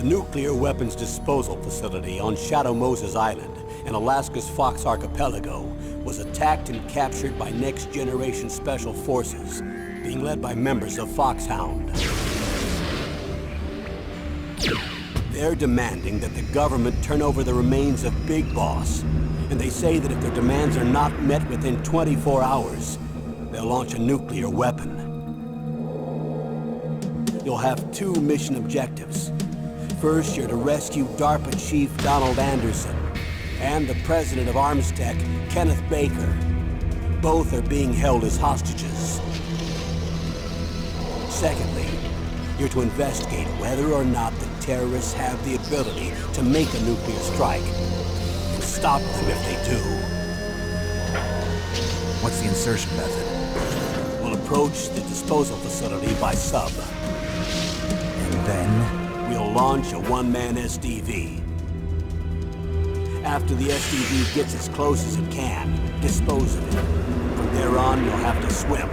The nuclear weapons disposal facility on Shadow Moses Island in Alaska's Fox Archipelago was attacked and captured by next-generation special forces, being led by members of FOXHOUND. They're demanding that the government turn over the remains of Big Boss, and they say that if their demands are not met within 24 hours, they'll launch a nuclear weapon. You'll have two mission objectives. First, you're to rescue DARPA Chief Donald Anderson and the president of Armstech, Kenneth Baker. Both are being held as hostages. Secondly, you're to investigate whether or not the terrorists have the ability to make a nuclear strike and stop them if they do. What's the insertion method? We'll approach the disposal facility by sub. And then? We'll launch a one-man SDV. After the SDV gets as close as it can, dispose of it. From there on, you'll have to swim.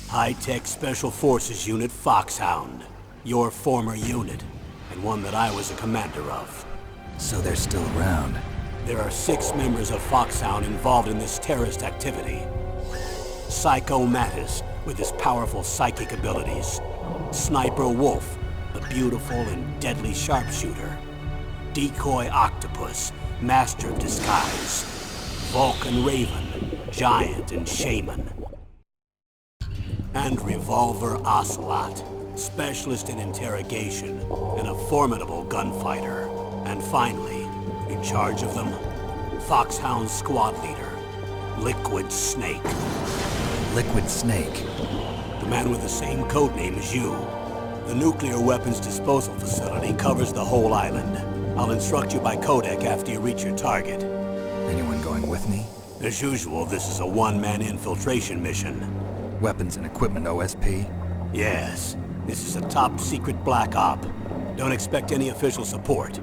High-Tech Special Forces Unit FOXHOUND. Your former unit, and one that I was a commander of. So they're still around. There are 6 members of FOXHOUND involved in this terrorist activity. Psycho Mattis, with his powerful psychic abilities. Sniper Wolf, the beautiful and deadly sharpshooter. Decoy Octopus, master of disguise. Vulcan Raven, giant and shaman. And Revolver Ocelot, specialist in interrogation and a formidable gunfighter. And finally, in charge of them, FOXHOUND squad leader, Liquid Snake. Liquid Snake? The man with the same codename as you. The nuclear weapons disposal facility covers the whole island. I'll instruct you by codec after you reach your target. Anyone going with me? As usual, this is a one-man infiltration mission. Weapons and equipment OSP? Yes. This is a top-secret black op. Don't expect any official support.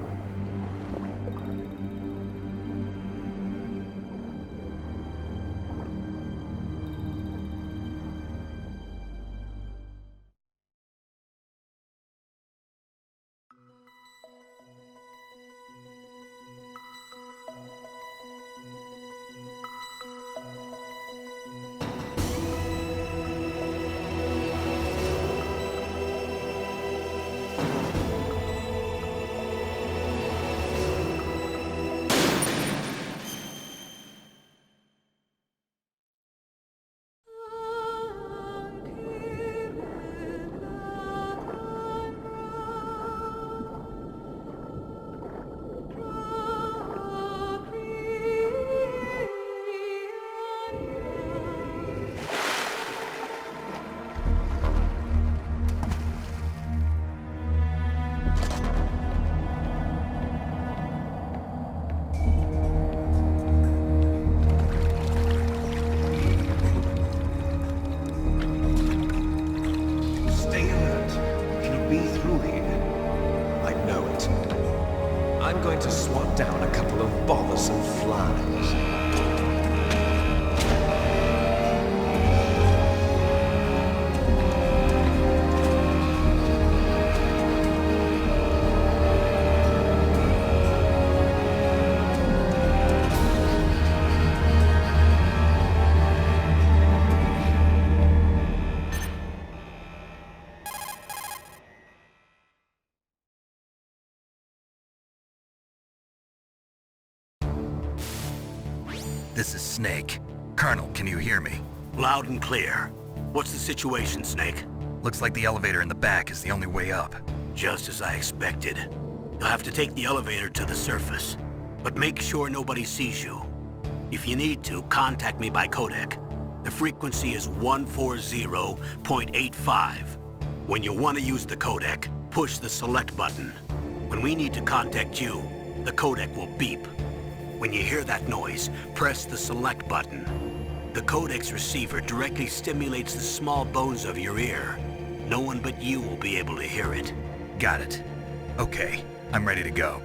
I'm going to swat down a couple of bothersome flies. This is Snake. Colonel, can you hear me? Loud and clear. What's the situation, Snake? Looks like the elevator in the back is the only way up. Just as I expected. You'll have to take the elevator to the surface. But make sure nobody sees you. If you need to, contact me by codec. The frequency is 140.85. When you want to use the codec, push the select button. When we need to contact you, the codec will beep. When you hear that noise, press the select button. The codec's receiver directly stimulates the small bones of your ear. No one but you will be able to hear it. Got it. Okay, I'm ready to go.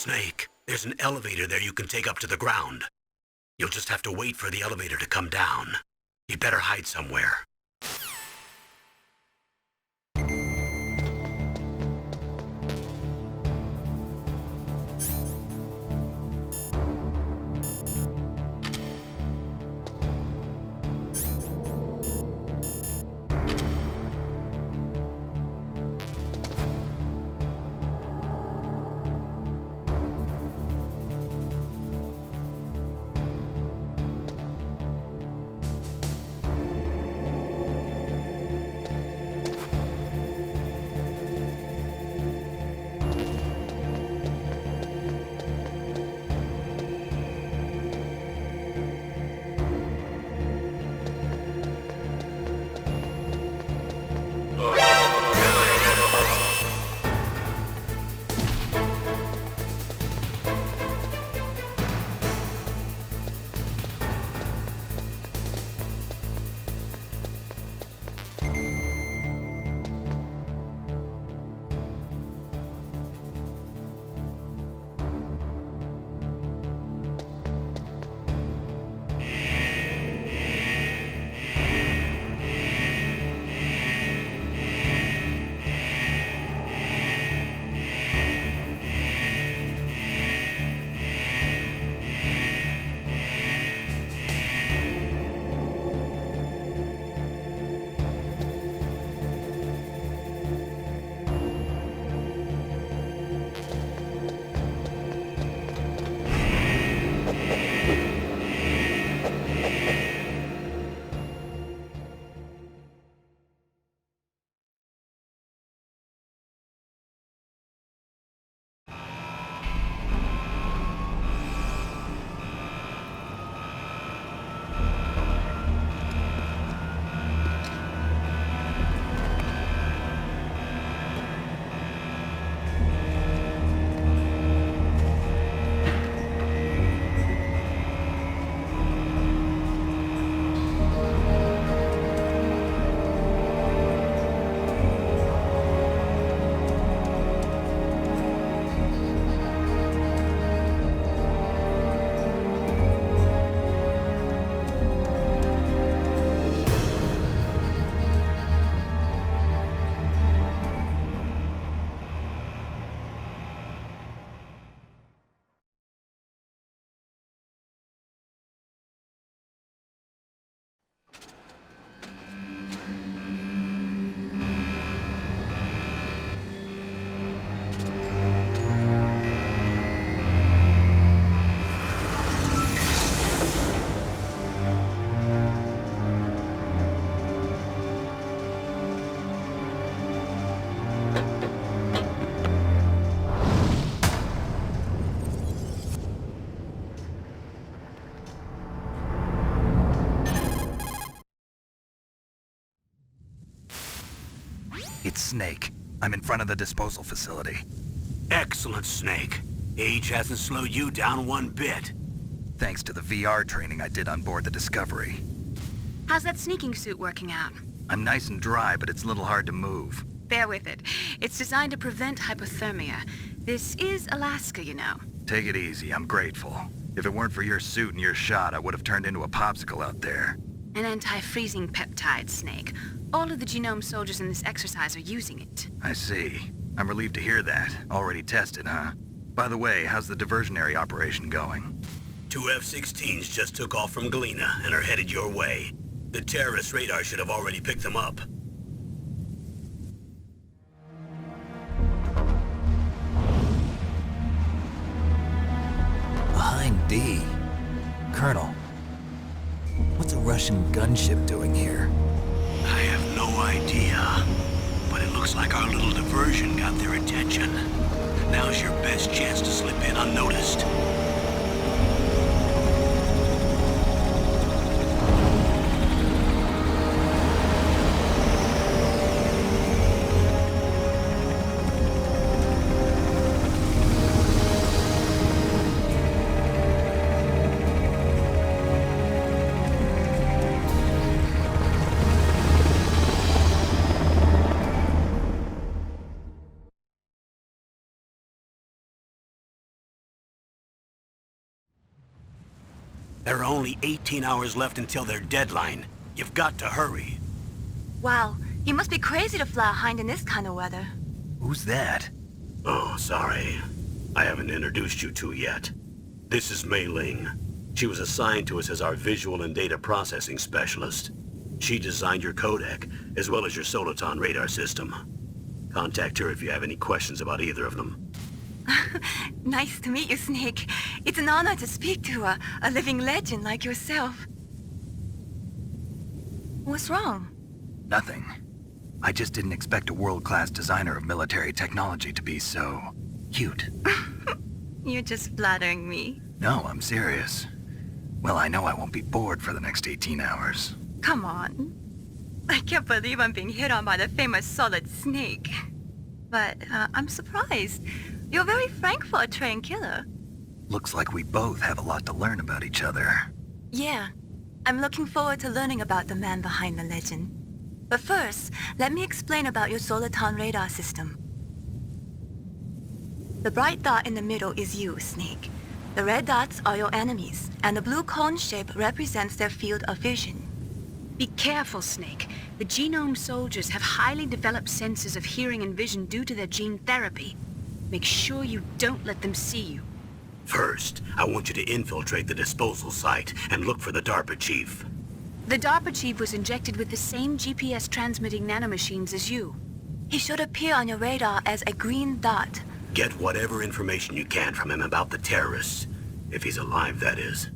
Snake, there's an elevator there you can take up to the ground. You'll just have to wait for the elevator to come down. You'd better hide somewhere. It's Snake. I'm in front of the disposal facility. Excellent, Snake. Age hasn't slowed you down one bit. Thanks to the VR training I did on board the Discovery. How's that sneaking suit working out? I'm nice and dry, but it's a little hard to move. Bear with it. It's designed to prevent hypothermia. This is Alaska, you know. Take it easy, I'm grateful. If it weren't for your suit and your shot, I would have turned into a popsicle out there. An anti-freezing peptide, Snake. All of the genome soldiers in this exercise are using it. I see. I'm relieved to hear that. Already tested, huh? By the way, how's the diversionary operation going? 2 F-16s just took off from Galena and are headed your way. The terrorist radar should have already picked them up. Behind D. Colonel, what's a Russian gunship doing here? I have no idea, but it looks like our little diversion got their attention. Now's your best chance to slip in unnoticed. There are only 18 hours left until their deadline. You've got to hurry. Wow, you must be crazy to fly a hind in this kind of weather. Who's that? Oh, sorry. I haven't introduced you to yet. This is Mei Ling. She was assigned to us as our visual and data processing specialist. She designed your codec, as well as your Soliton radar system. Contact her if you have any questions about either of them. Nice to meet you, Snake. It's an honor to speak to a living legend like yourself. What's wrong? Nothing. I just didn't expect a world-class designer of military technology to be so... cute. You're just flattering me. No, I'm serious. Well, I know I won't be bored for the next 18 hours. Come on. I can't believe I'm being hit on by the famous Solid Snake. But I'm surprised. You're very frank for a trained killer. Looks like we both have a lot to learn about each other. Yeah. I'm looking forward to learning about the man behind the legend. But first, let me explain about your Soliton radar system. The bright dot in the middle is you, Snake. The red dots are your enemies, and the blue cone shape represents their field of vision. Be careful, Snake. The genome soldiers have highly developed senses of hearing and vision due to their gene therapy. Make sure you don't let them see you. First, I want you to infiltrate the disposal site and look for the DARPA chief. The DARPA chief was injected with the same GPS transmitting nanomachines as you. He should appear on your radar as a green dot. Get whatever information you can from him about the terrorists. If he's alive, that is.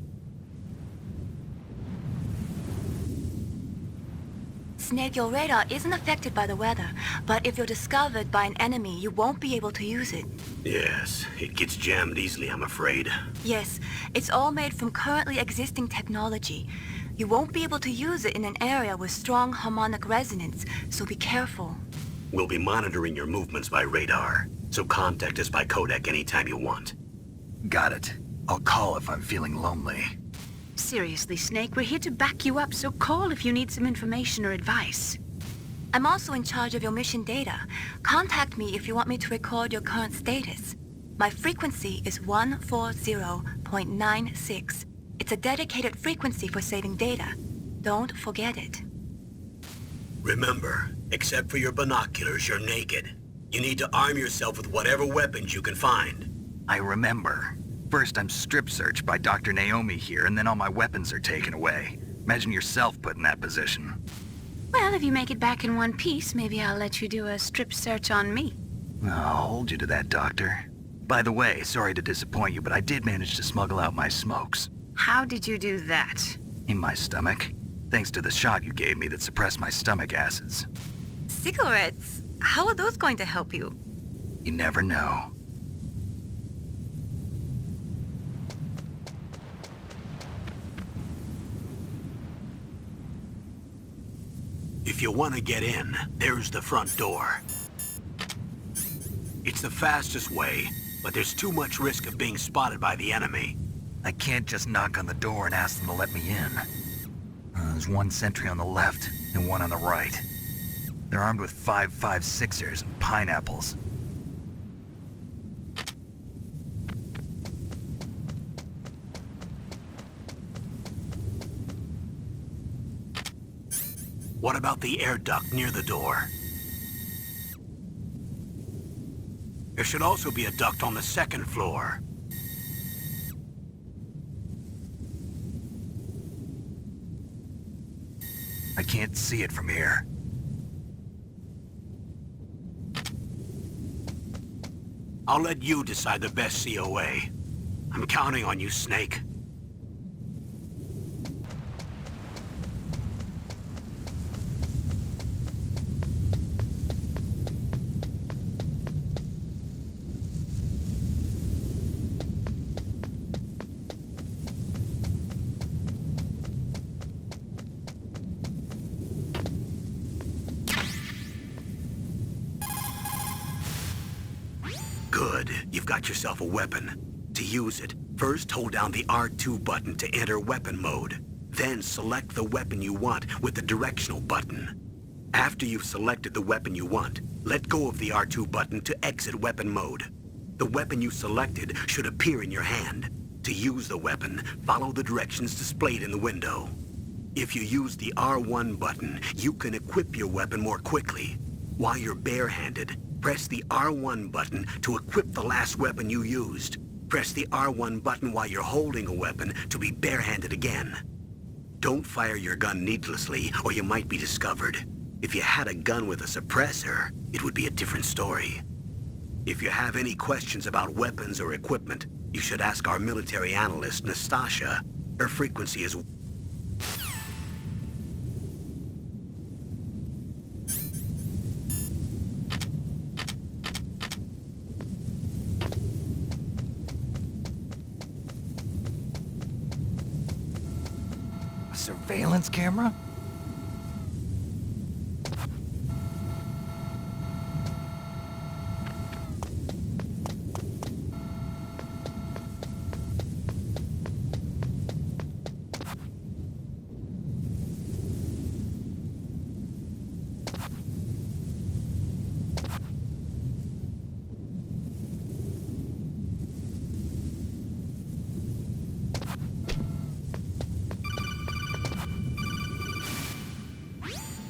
Snake, your radar isn't affected by the weather, but if you're discovered by an enemy, you won't be able to use it. Yes, it gets jammed easily, I'm afraid. Yes, it's all made from currently existing technology. You won't be able to use it in an area with strong harmonic resonance, so be careful. We'll be monitoring your movements by radar, so contact us by codec anytime you want. Got it. I'll call if I'm feeling lonely. Seriously, Snake, we're here to back you up, so call if you need some information or advice. I'm also in charge of your mission data. Contact me if you want me to record your current status. My frequency is 140.96. It's a dedicated frequency for saving data. Don't forget it. Remember, except for your binoculars, you're naked. You need to arm yourself with whatever weapons you can find. I remember. First I'm strip searched by Dr. Naomi here, and then all my weapons are taken away. Imagine yourself put in that position. Well, if you make it back in one piece, maybe I'll let you do a strip search on me. I'll hold you to that, Doctor. By the way, sorry to disappoint you, but I did manage to smuggle out my smokes. How did you do that? In my stomach. Thanks to the shot you gave me that suppressed my stomach acids. Cigarettes? How are those going to help you? You never know. If you want to get in, there's the front door. It's the fastest way, but there's too much risk of being spotted by the enemy. I can't just knock on the door and ask them to let me in. There's one sentry on the left and one on the right. They're armed with 5.56ers and pineapples. What about the air duct near the door? There should also be a duct on the second floor. I can't see it from here. I'll let you decide the best COA. I'm counting on you, Snake. Good. You've got yourself a weapon. To use it, first hold down the R2 button to enter weapon mode. Then select the weapon you want with the directional button. After you've selected the weapon you want, let go of the R2 button to exit weapon mode. The weapon you selected should appear in your hand. To use the weapon, follow the directions displayed in the window. If you use the R1 button, you can equip your weapon more quickly. While you're barehanded, press the R1 button to equip the last weapon you used. Press the R1 button while you're holding a weapon to be barehanded again. Don't fire your gun needlessly, or you might be discovered. If you had a gun with a suppressor, it would be a different story. If you have any questions about weapons or equipment, you should ask our military analyst, Nastasha. Her frequency is... A surveillance camera?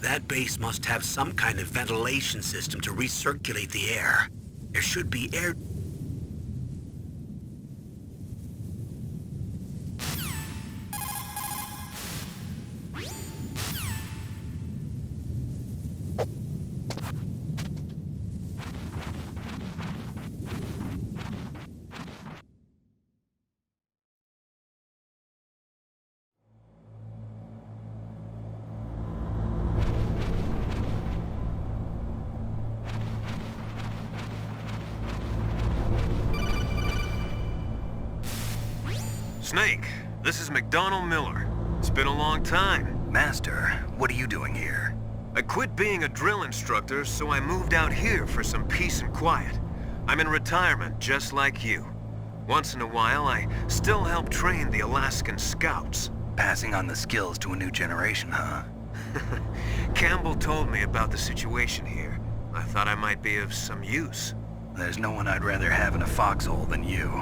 That base must have some kind of ventilation system to recirculate the air. There should be air... Snake, this is McDonald Miller. It's been a long time. Master, what are you doing here? I quit being a drill instructor, so I moved out here for some peace and quiet. I'm in retirement, just like you. Once in a while, I still help train the Alaskan Scouts. Passing on the skills to a new generation, huh? Campbell told me about the situation here. I thought I might be of some use. There's no one I'd rather have in a foxhole than you.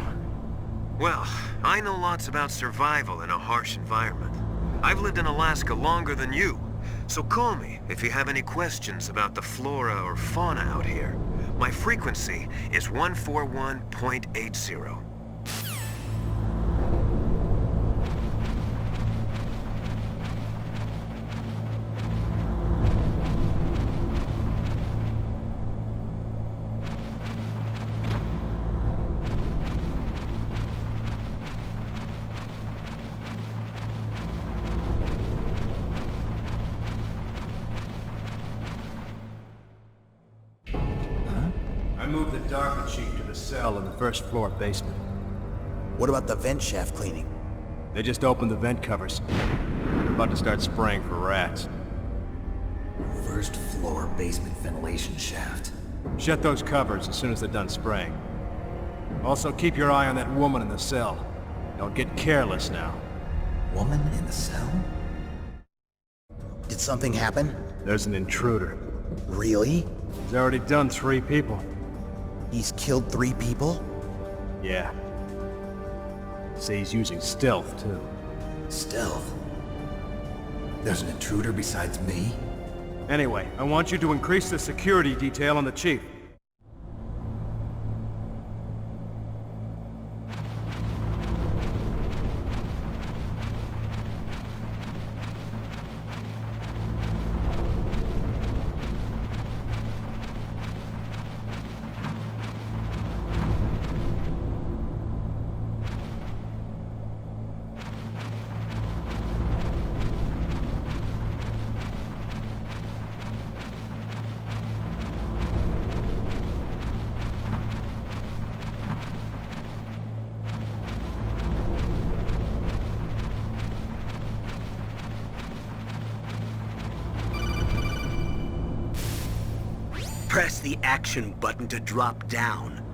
Well, I know lots about survival in a harsh environment. I've lived in Alaska longer than you, so call me if you have any questions about the flora or fauna out here. My frequency is 141.80. I moved the Darker Chief to the cell in the first floor basement. What about the vent shaft cleaning? They just opened the vent covers. They're about to start spraying for rats. First floor basement ventilation shaft. Shut those covers as soon as they're done spraying. Also, keep your eye on that woman in the cell. Don't get careless now. Woman in the cell? Did something happen? There's an intruder. Really? He's already done 3 people. He's killed 3 people? Yeah. Say he's using stealth, too. Stealth? There's an intruder besides me? Anyway, I want you to increase the security detail on the Chief. Press the action button to drop down.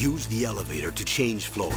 Use the elevator to change floor.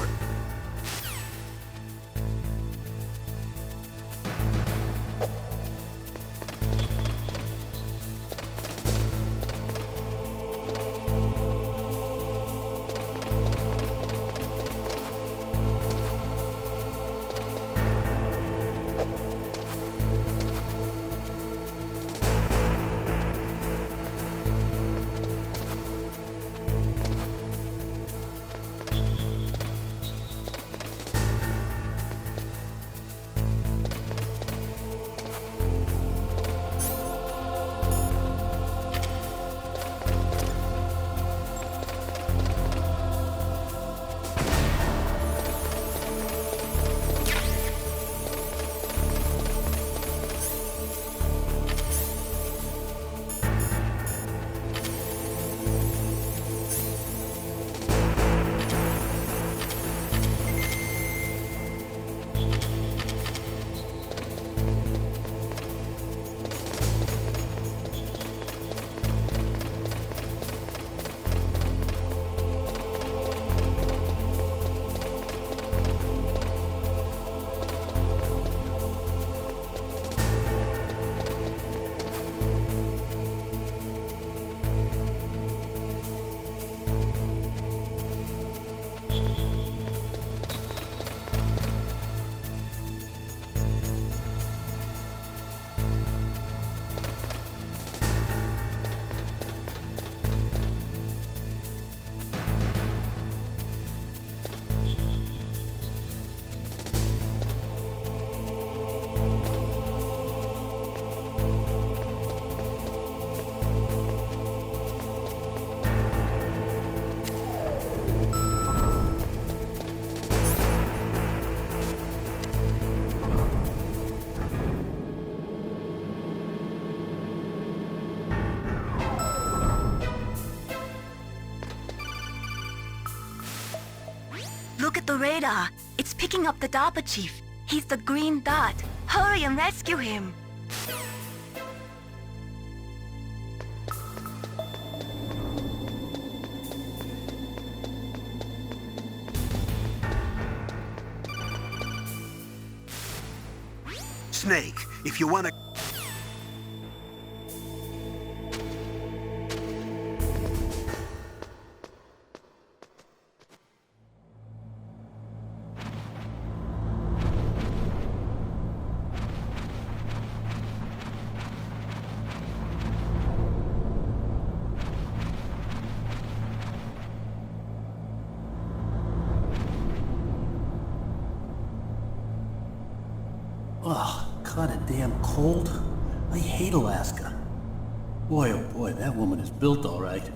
Look at the radar. It's picking up the DARPA chief. He's the green dot. Hurry and rescue him. Snake, if you want to... Ugh, kinda damn cold. I hate Alaska. Boy, oh boy, that woman is built all right.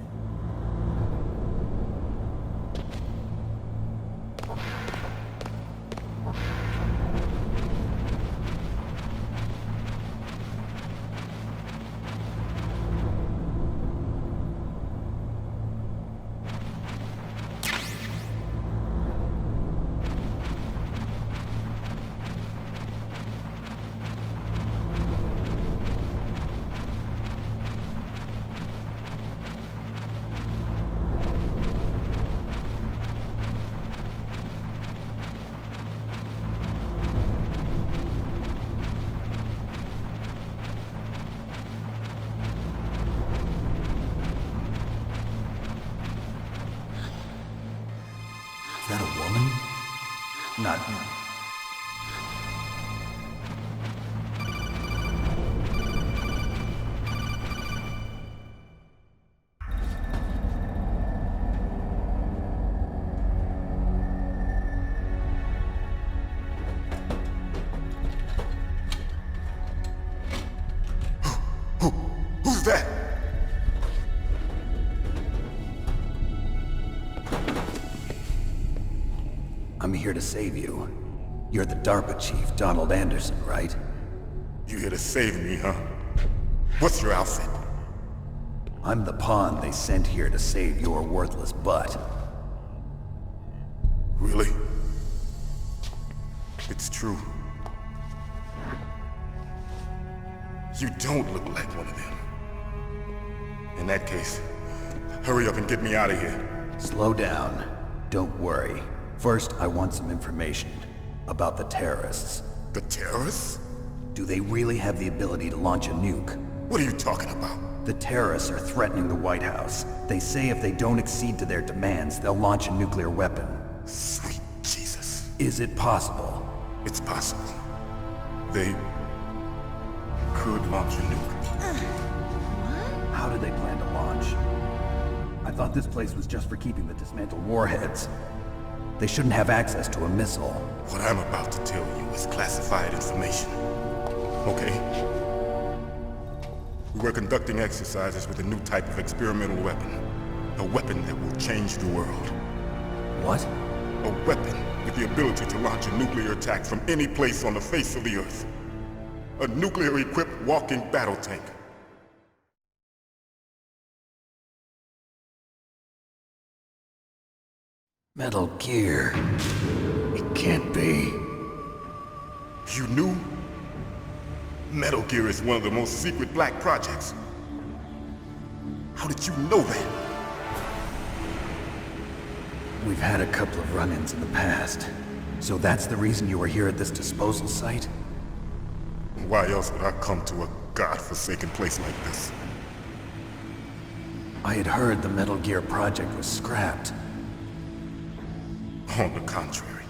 Is that a woman? Not... Who's that? I'm here to save you. You're the DARPA chief, Donald Anderson, right? You here to save me, huh? What's your outfit? I'm the pawn they sent here to save your worthless butt. Really? It's true. You don't look like one of them. In that case, hurry up and get me out of here. Slow down. Don't worry. First, I want some information about the terrorists. The terrorists? Do they really have the ability to launch a nuke? What are you talking about? The terrorists are threatening the White House. They say if they don't accede to their demands, they'll launch a nuclear weapon. Sweet Jesus. Is it possible? It's possible. They could launch a nuke. How do they plan to launch? I thought this place was just for keeping the dismantled warheads. They shouldn't have access to a missile. What I'm about to tell you is classified information. Okay? We were conducting exercises with a new type of experimental weapon. A weapon that will change the world. What? A weapon with the ability to launch a nuclear attack from any place on the face of the Earth. A nuclear-equipped walking battle tank. Metal Gear. It can't be. You knew? Metal Gear is one of the most secret black projects. How did you know that? We've had a couple of run-ins in the past. So that's the reason you were here at this disposal site? Why else would I come to a godforsaken place like this? I had heard the Metal Gear project was scrapped. On the contrary,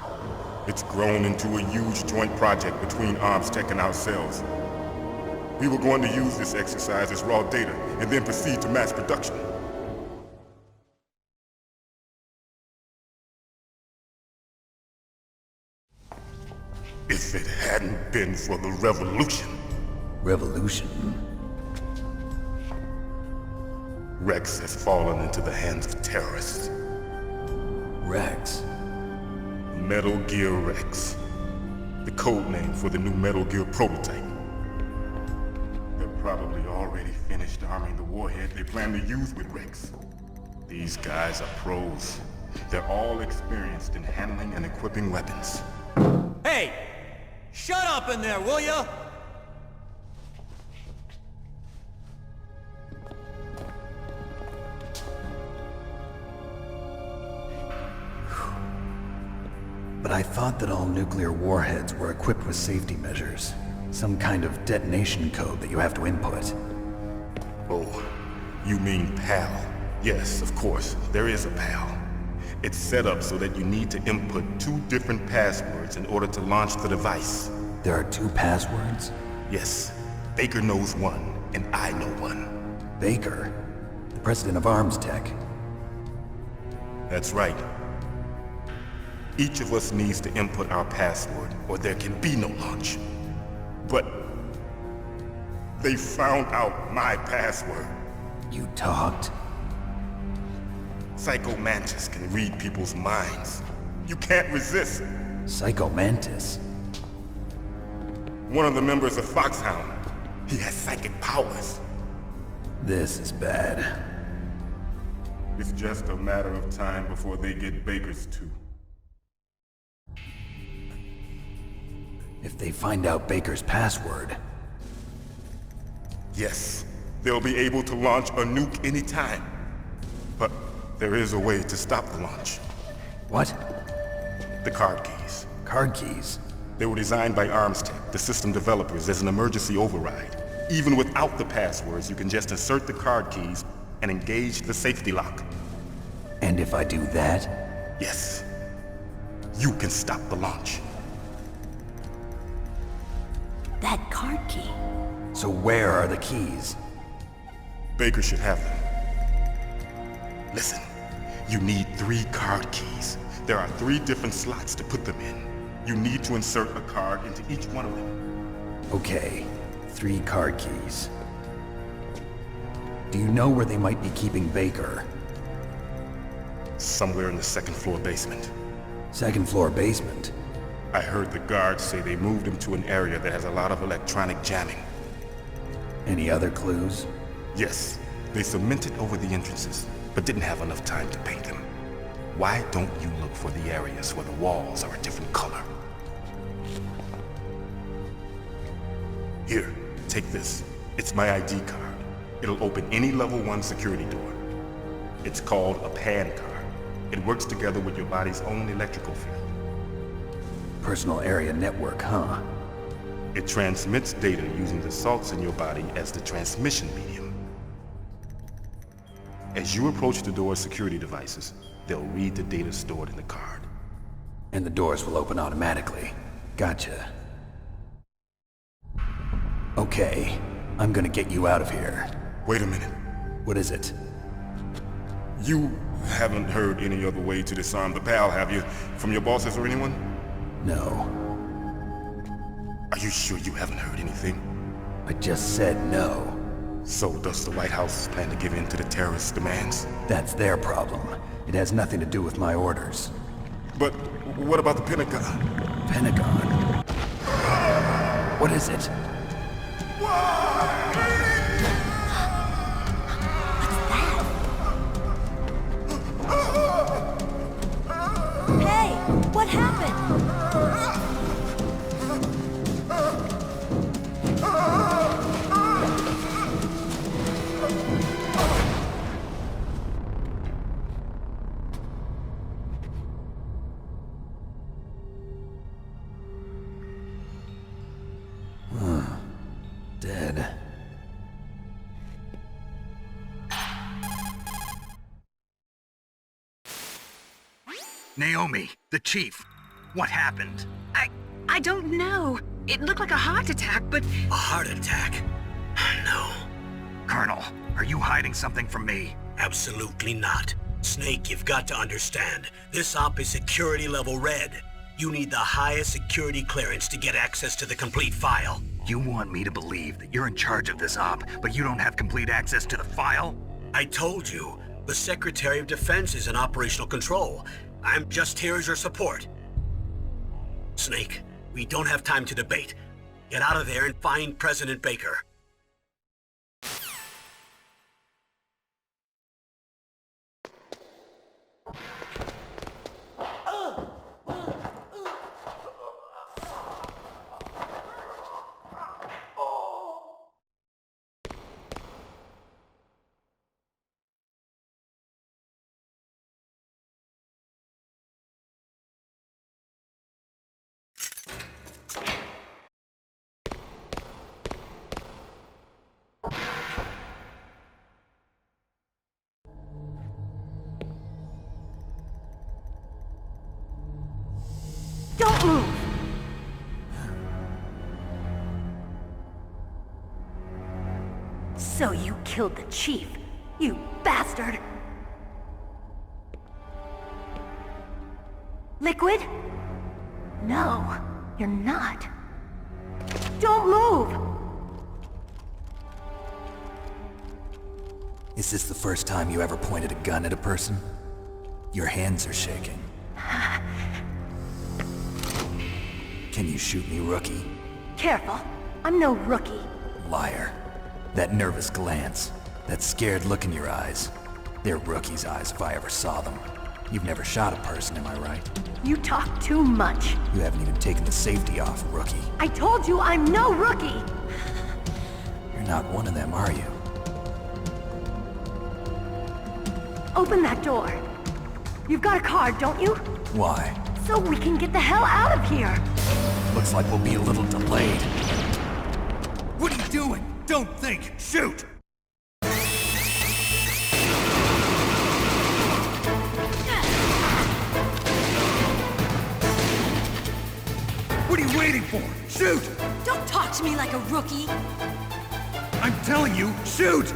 it's grown into a huge joint project between ArmsTech and ourselves. We were going to use this exercise as raw data and then proceed to mass production. If it hadn't been for the revolution. Revolution? Rex has fallen into the hands of terrorists. Rex? Metal Gear Rex. The code name for the new Metal Gear prototype. They're probably already finished arming the warhead they plan to use with Rex. These guys are pros. They're all experienced in handling and equipping weapons. Hey! Shut up in there, will ya? But I thought that all nuclear warheads were equipped with safety measures. Some kind of detonation code that you have to input. Oh, you mean PAL? Yes, of course, there is a PAL. It's set up so that you need to input 2 different passwords in order to launch the device. There are 2 passwords? Yes. Baker knows one, and I know one. Baker? The president of ArmsTech? That's right. Each of us needs to input our password, or there can be no launch. But they found out my password. You talked? Psycho Mantis can read people's minds. You can't resist. Psycho Mantis? One of the members of FOXHOUND. He has psychic powers. This is bad. It's just a matter of time before they get Baker's too. If they find out Baker's password... Yes, they'll be able to launch a nuke anytime. But there is a way to stop the launch. What? The card keys. Card keys? They were designed by ArmsTech, the system developers, as an emergency override. Even without the passwords, you can just insert the card keys and engage the safety lock. And if I do that? Yes. You can stop the launch. That card key. So where are the keys? Baker should have them. Listen, you need 3 card keys. There are 3 different slots to put them in. You need to insert a card into each one of them. Okay, 3 card keys. Do you know where they might be keeping Baker? Somewhere in the 2nd floor basement. 2nd floor basement? I heard the guards say they moved him to an area that has a lot of electronic jamming. Any other clues? Yes, they cemented over the entrances, but didn't have enough time to paint them. Why don't you look for the areas where the walls are a different color? Here, take this. It's my ID card. It'll open any level 1 security door. It's called a PAN card. It works together with your body's own electrical field. Personal area network, huh? It transmits data using the salts in your body as the transmission medium. As you approach the door's security devices, they'll read the data stored in the card. And the doors will open automatically. Gotcha. Okay, I'm gonna get you out of here. Wait a minute. What is it? You haven't heard any other way to disarm the PAL, have you? From your bosses or anyone? No. Are you sure you haven't heard anything? I just said no. So does the White House plan to give in to the terrorists' demands? That's their problem. It has nothing to do with my orders. But what about the Pentagon? Pentagon? What is it? Hey, what happened? Dead. Naomi, the chief. What happened? I don't know. It looked like a heart attack, but... A heart attack? No. Colonel, are you hiding something from me? Absolutely not. Snake, you've got to understand. This op is security level red. You need the highest security clearance to get access to the complete file. You want me to believe that you're in charge of this op, but you don't have complete access to the file? I told you, the Secretary of Defense is in operational control. I'm just here as your support. Snake, we don't have time to debate. Get out of there and find President Baker. Don't move! So you killed the chief, you bastard! Liquid? No, you're not. Don't move! Is this the first time you ever pointed a gun at a person? Your hands are shaking. Can you shoot me, rookie? Careful, I'm no rookie. Liar. That nervous glance, that scared look in your eyes. They're rookie's eyes if I ever saw them. You've never shot a person, am I right? You talk too much. You haven't even taken the safety off, rookie. I told you I'm no rookie! You're not one of them, are you? Open that door. You've got a card, don't you? Why? So we can get the hell out of here! Looks like we'll be a little delayed. What are you doing? Don't think! Shoot! What are you waiting for? Shoot! Don't talk to me like a rookie! I'm telling you, shoot!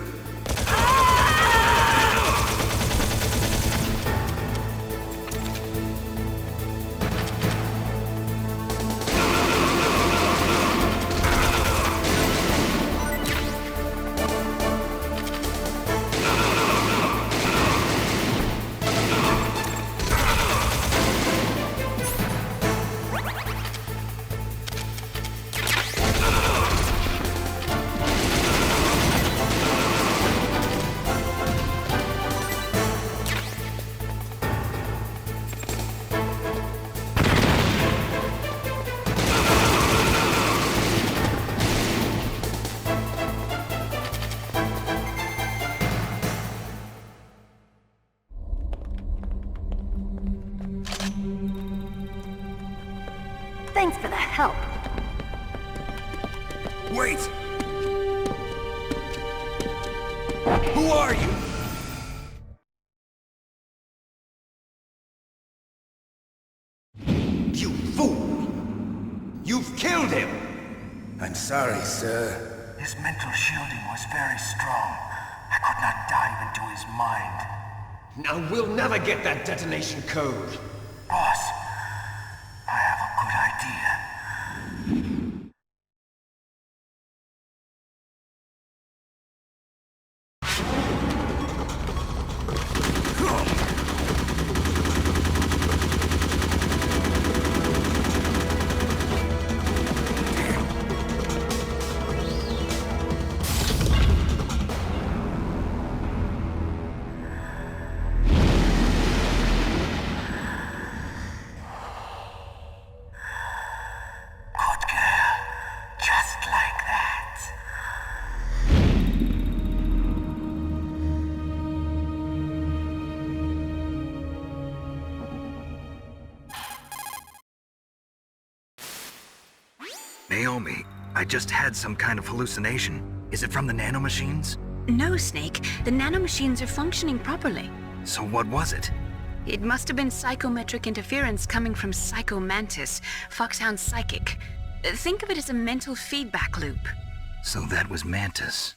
help. Wait! Who are you? You fool! You've killed him! I'm sorry, sir. His mental shielding was very strong. I could not dive into his mind. Now we'll never get that detonation code. Boss, I have a good idea. Naomi, I just had some kind of hallucination. Is it from the nanomachines? No, Snake. The nanomachines are functioning properly. So what was it? It must have been psychometric interference coming from Psycho Mantis, FOXHOUND psychic. Think of it as a mental feedback loop. So that was Mantis.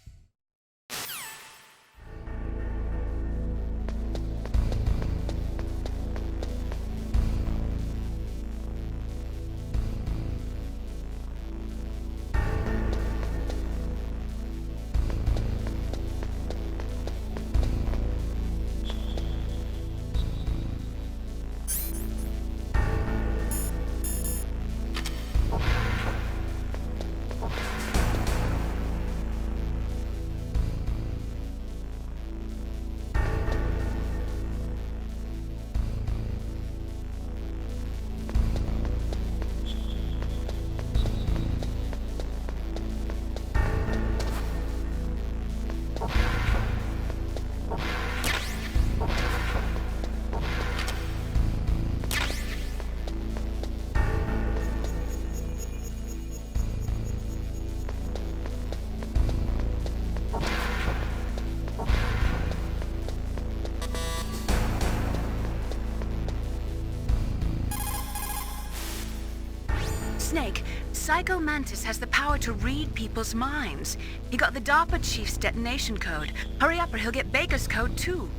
Snake, Psycho Mantis has the power to read people's minds. He got the DARPA chief's detonation code. Hurry up or he'll get Baker's code too.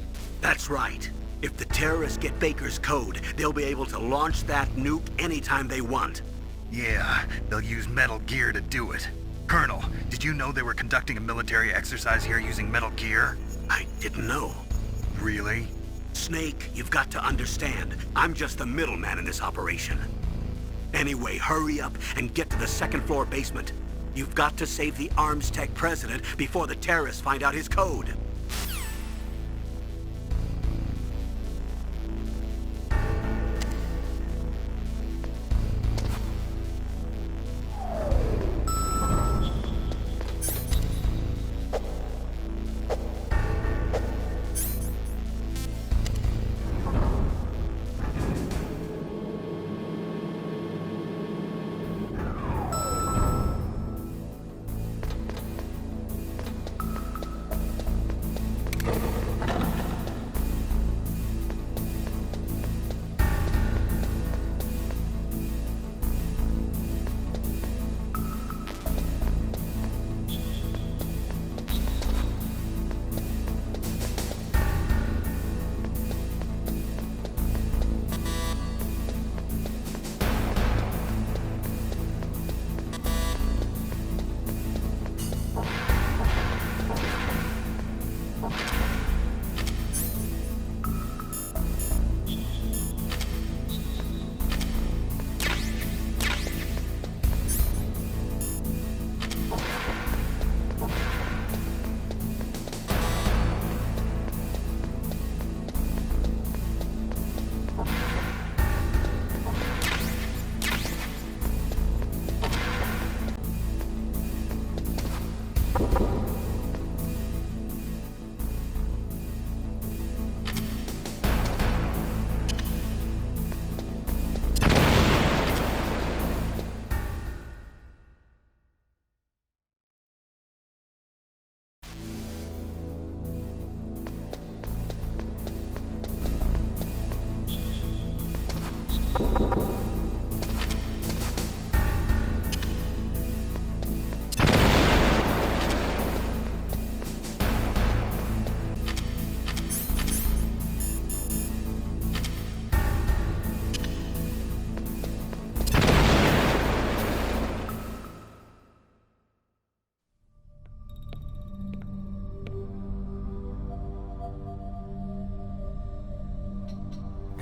That's right. If the terrorists get Baker's code, they'll be able to launch that nuke anytime they want. Yeah, they'll use Metal Gear to do it. Colonel, did you know they were conducting a military exercise here using Metal Gear? I didn't know. Really? Snake, you've got to understand. I'm just the middleman in this operation. Anyway, hurry up and get to the second floor basement. You've got to save the Arms Tech president before the terrorists find out his code.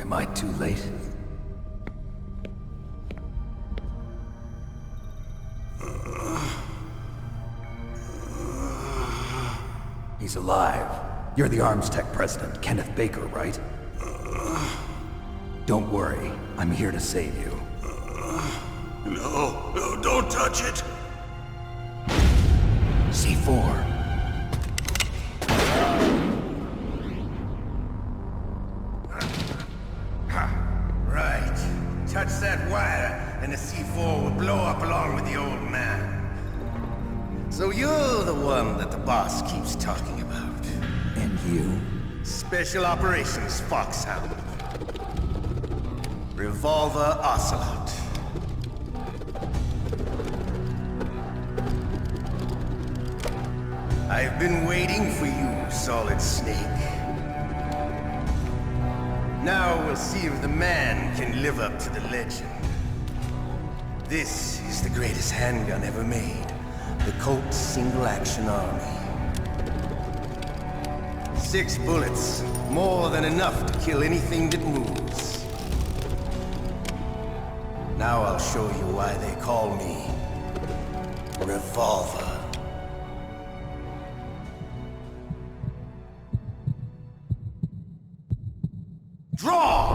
Am I too late? He's alive. You're the Arms Tech president, Kenneth Baker, right? Don't worry. I'm here to save you. No, don't touch it! C4. Right. Touch that wire, and the C4 will blow up along with the old man. So you're the one that the boss keeps talking about. And you? Special Operations Foxhound. Revolver Ocelot. I've been waiting for you, Solid Snake. Now we'll see if the man can live up to the legend. This is the greatest handgun ever made. The Colt Single Action Army. 6 bullets, more than enough to kill anything that moves. Now I'll show you why they call me Revolver. Draw!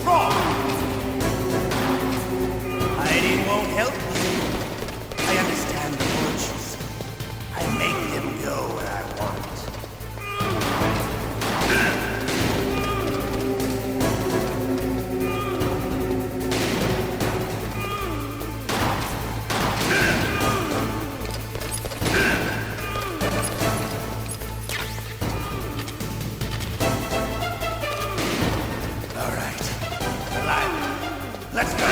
Draw! Hiding won't help you. I understand the urges. I make them go where I want. All right. Alive. Let's go.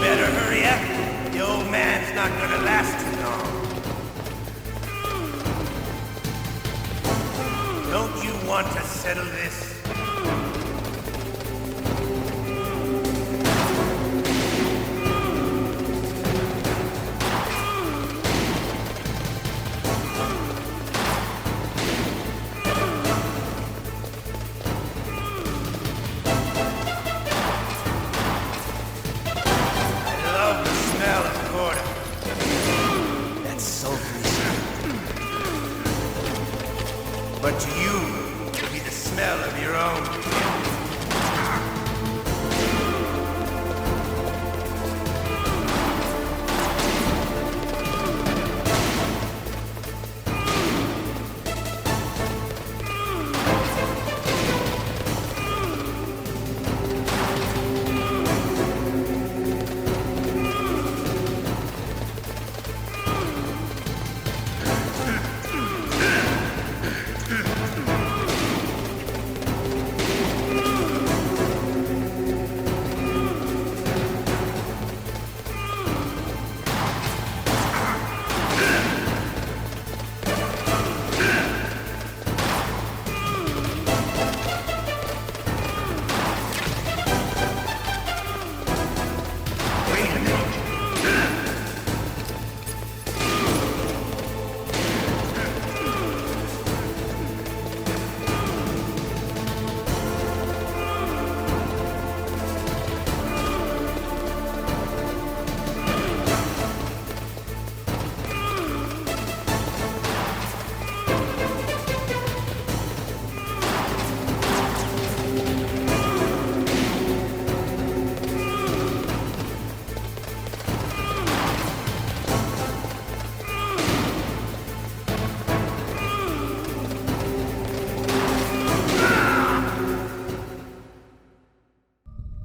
Better hurry up. The old man's not gonna last too long. Don't you want to settle this? I love the smell of quarter. That's sultry smell. But to you, it'll be the smell of your own killing. Wait a minute.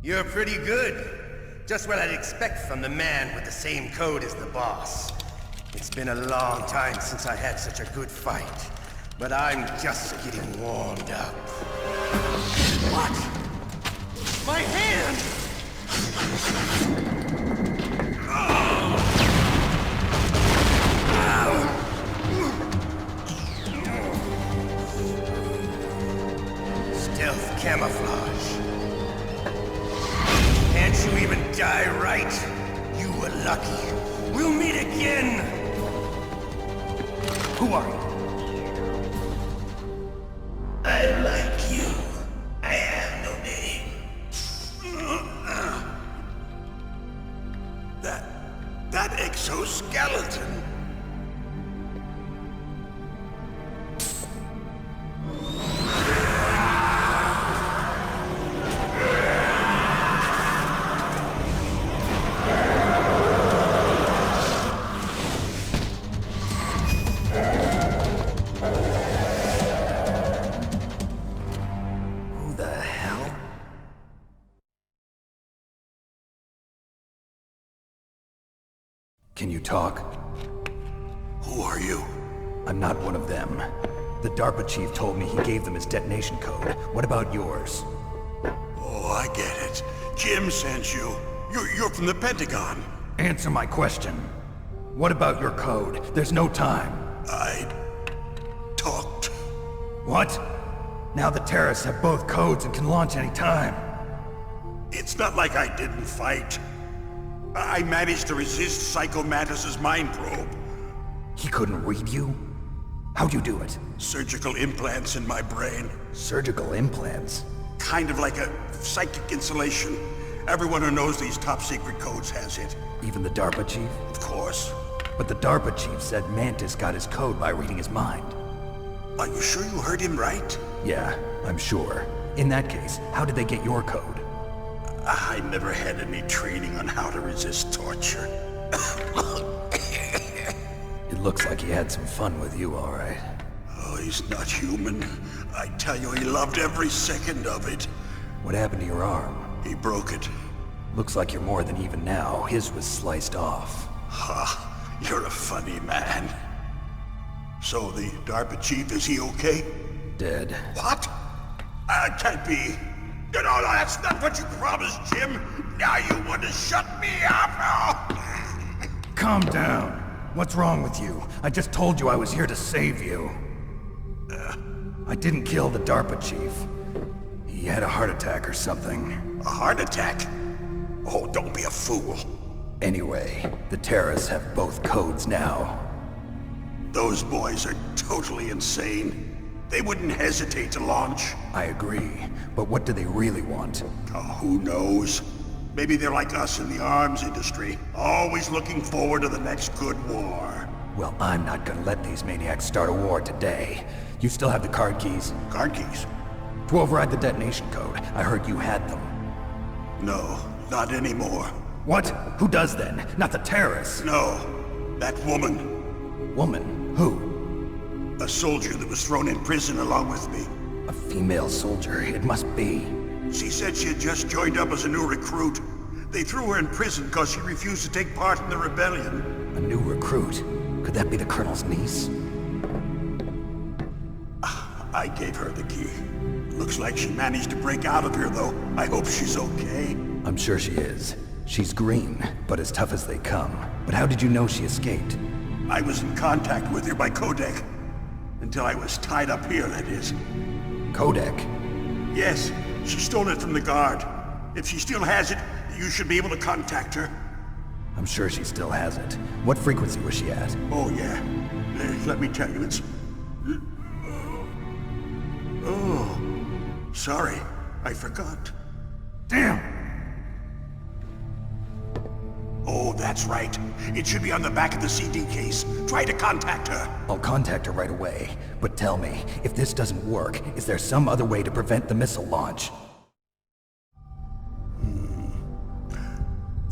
You're pretty good. Just what I'd expect from the man with the same code as the boss. It's been a long time since I had such a good fight, but I'm just getting warmed up. What? My hand! Stealth camouflage. Can't you even die right? You were lucky. We'll meet again! Who are you? I like you. I have no name. That exoskeleton. Who the hell? Can you talk? Who are you? I'm not one of them. The DARPA chief told me he gave them his detonation code. What about yours? Oh, I get it. Jim sent you. You're from the Pentagon. Answer my question. What about your code? There's no time. I talked. What? Now the terrorists have both codes and can launch any time. It's not like I didn't fight. I managed to resist Psycho Mantis's mind probe. He couldn't read you? How'd you do it? Surgical implants in my brain. Surgical implants? Kind of like a psychic insulation. Everyone who knows these top-secret codes has it. Even the DARPA chief? Of course. But the DARPA chief said Mantis got his code by reading his mind. Are you sure you heard him right? Yeah, I'm sure. In that case, how did they get your code? I never had any training on how to resist torture. It looks like he had some fun with you, all right. Oh, he's not human. I tell you, he loved every second of it. What happened to your arm? He broke it. Looks like you're more than even now. His was sliced off. Ha, you're a funny man. So the DARPA chief, is he okay? Dead. What? Can't be. No, that's not what you promised, Jim. Now you want to shut me up? Calm down. What's wrong with you? I just told you I was here to save you. I didn't kill the DARPA chief. He had a heart attack or something. A heart attack? Oh, don't be a fool. Anyway, the terrorists have both codes now. Those boys are totally insane. They wouldn't hesitate to launch. I agree, but what do they really want? Oh, who knows? Maybe they're like us in the arms industry, always looking forward to the next good war. Well, I'm not gonna let these maniacs start a war today. You still have the card keys? Card keys? To override the detonation code. I heard you had them. No, not anymore. What? Who does then? Not the terrorists? No, that woman. Woman? Who? A soldier that was thrown in prison along with me. A female soldier, it must be. She said she had just joined up as a new recruit. They threw her in prison because she refused to take part in the rebellion. A new recruit? Could that be the Colonel's niece? I gave her the key. Looks like she managed to break out of here, though. I hope she's okay. I'm sure she is. She's green, but as tough as they come. But how did you know she escaped? I was in contact with her by codec. Until I was tied up here, that is. Codec? Yes, she stole it from the guard. If she still has it, you should be able to contact her. I'm sure she still has it. What frequency was she at? Oh, yeah. Let me tell you, it's... Oh, sorry. I forgot. Damn! Oh, that's right. It should be on the back of the CD case. Try to contact her. I'll contact her right away. But tell me, if this doesn't work, is there some other way to prevent the missile launch?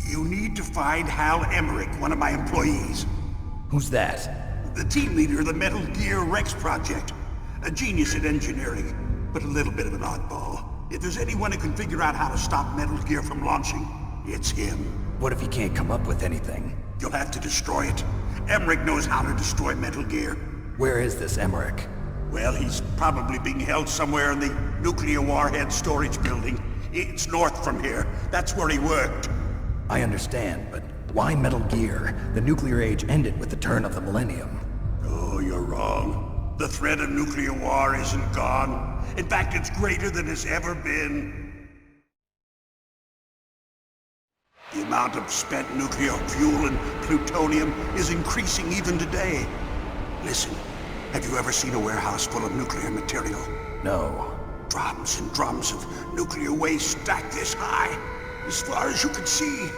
You need to find Hal Emmerich, one of my employees. Who's that? The team leader of the Metal Gear Rex project. A genius at engineering, but a little bit of an oddball. If there's anyone who can figure out how to stop Metal Gear from launching, it's him. What if he can't come up with anything? You'll have to destroy it. Emmerich knows how to destroy Metal Gear. Where is this Emmerich? Well, he's probably being held somewhere in the nuclear warhead storage building. It's north from here. That's where he worked. I understand, but why Metal Gear? The nuclear age ended with the turn of the millennium. Oh, you're wrong. The threat of nuclear war isn't gone. In fact, it's greater than it's ever been. The amount of spent nuclear fuel and plutonium is increasing even today. Listen, have you ever seen a warehouse full of nuclear material? No. Drums and drums of nuclear waste stacked this high, as far as you can see,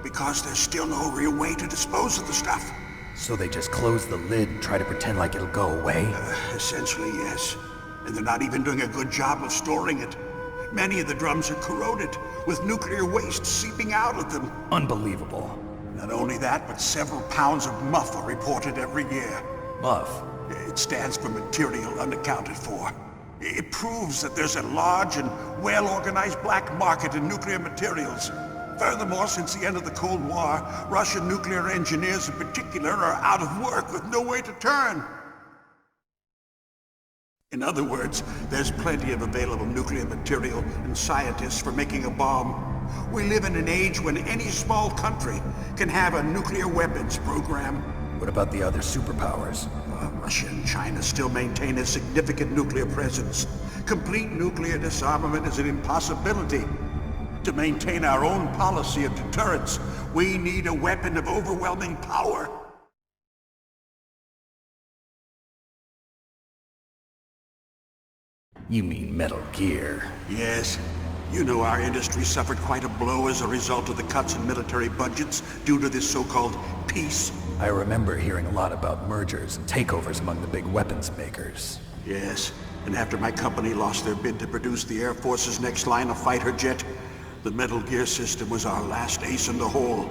because there's still no real way to dispose of the stuff. So they just close the lid and try to pretend like it'll go away? Essentially, yes. And they're not even doing a good job of storing it. Many of the drums are corroded, with nuclear waste seeping out of them. Unbelievable. Not only that, but several pounds of MUF are reported every year. MUF? It stands for material unaccounted for. It proves that there's a large and well-organized black market in nuclear materials. Furthermore, since the end of the Cold War, Russian nuclear engineers in particular are out of work with no way to turn. In other words, there's plenty of available nuclear material and scientists for making a bomb. We live in an age when any small country can have a nuclear weapons program. What about the other superpowers? Russia and China still maintain a significant nuclear presence. Complete nuclear disarmament is an impossibility. To maintain our own policy of deterrence, we need a weapon of overwhelming power. You mean Metal Gear? Yes. You know our industry suffered quite a blow as a result of the cuts in military budgets due to this so-called peace. I remember hearing a lot about mergers and takeovers among the big weapons makers. Yes, and after my company lost their bid to produce the Air Force's next line of fighter jet, the Metal Gear system was our last ace in the hole.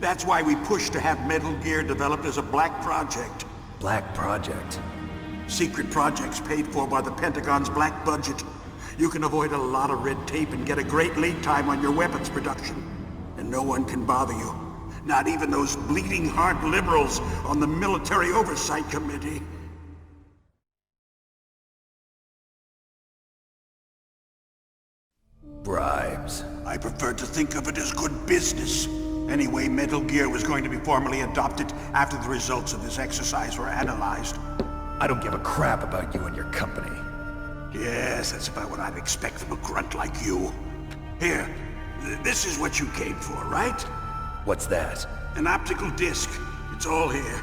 That's why we pushed to have Metal Gear developed as a black project. Black project? Secret projects paid for by the Pentagon's black budget. You can avoid a lot of red tape and get a great lead time on your weapons production. And no one can bother you. Not even those bleeding heart liberals on the Military Oversight Committee. Bribes. I prefer to think of it as good business. Anyway, Metal Gear was going to be formally adopted after the results of this exercise were analyzed. I don't give a crap about you and your company. Yes, that's about what I'd expect from a grunt like you. Here, this is what you came for, right? What's that? An optical disc. It's all here.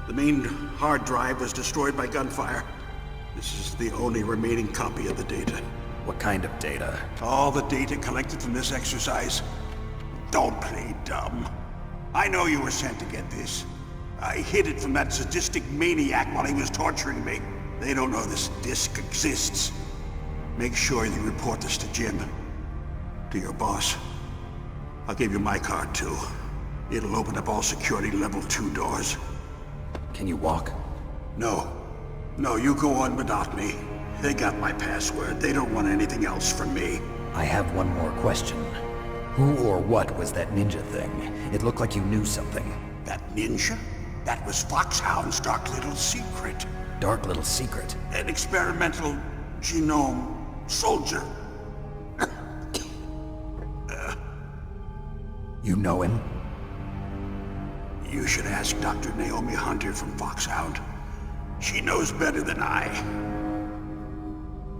The main hard drive was destroyed by gunfire. This is the only remaining copy of the data. What kind of data? All the data collected from this exercise. Don't play dumb. I know you were sent to get this. I hid it from that sadistic maniac while he was torturing me. They don't know this disc exists. Make sure you report this to Jim. To your boss. I'll give you my card too. It'll open up all security level 2 doors. Can you walk? No. No, you go on without me. They got my password. They don't want anything else from me. I have one more question. Who or what was that ninja thing? It looked like you knew something. That ninja? That was FOXHOUND's dark little secret. Dark little secret? An experimental genome soldier. You know him? You should ask Dr. Naomi Hunter from FOXHOUND. She knows better than I.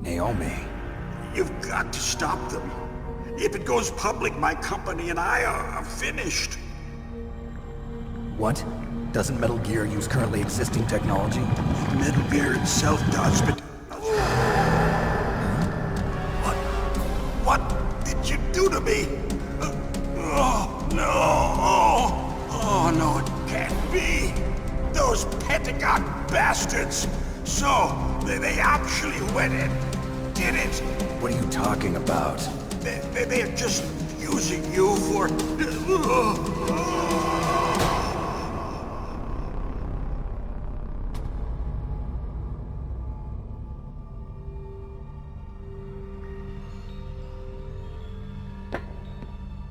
Naomi? You've got to stop them. If it goes public, my company and I are finished. What? Doesn't Metal Gear use currently existing technology? Metal Gear itself does, but... What did you do to me? Oh, no. Oh, no, it can't be. Those Pentagon bastards. So, they actually went and did it. What are you talking about? They're just using you for...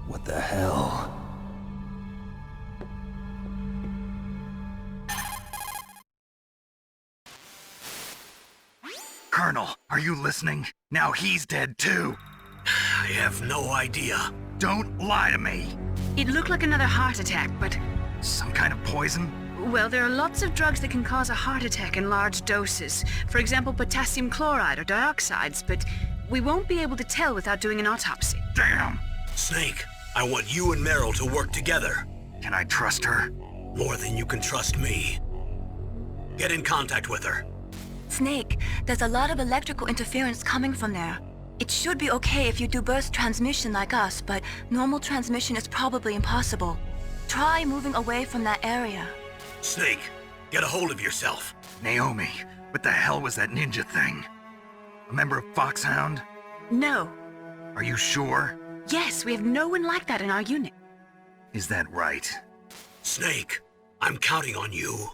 What the hell? Colonel, are you listening? Now he's dead too. have no idea. Don't lie to me. It looked like another heart attack, but... Some kind of poison? Well, there are lots of drugs that can cause a heart attack in large doses. For example, potassium chloride or dioxides, but we won't be able to tell without doing an autopsy. Damn! Snake, I want you and Meryl to work together. Can I trust her? More than you can trust me. Get in contact with her. Snake, there's a lot of electrical interference coming from there. It should be okay if you do burst transmission like us, but normal transmission is probably impossible. Try moving away from that area. Snake, get a hold of yourself. Naomi, what the hell was that ninja thing? A member of FOXHOUND? No. Are you sure? Yes, we have no one like that in our unit. Is that right? Snake, I'm counting on you.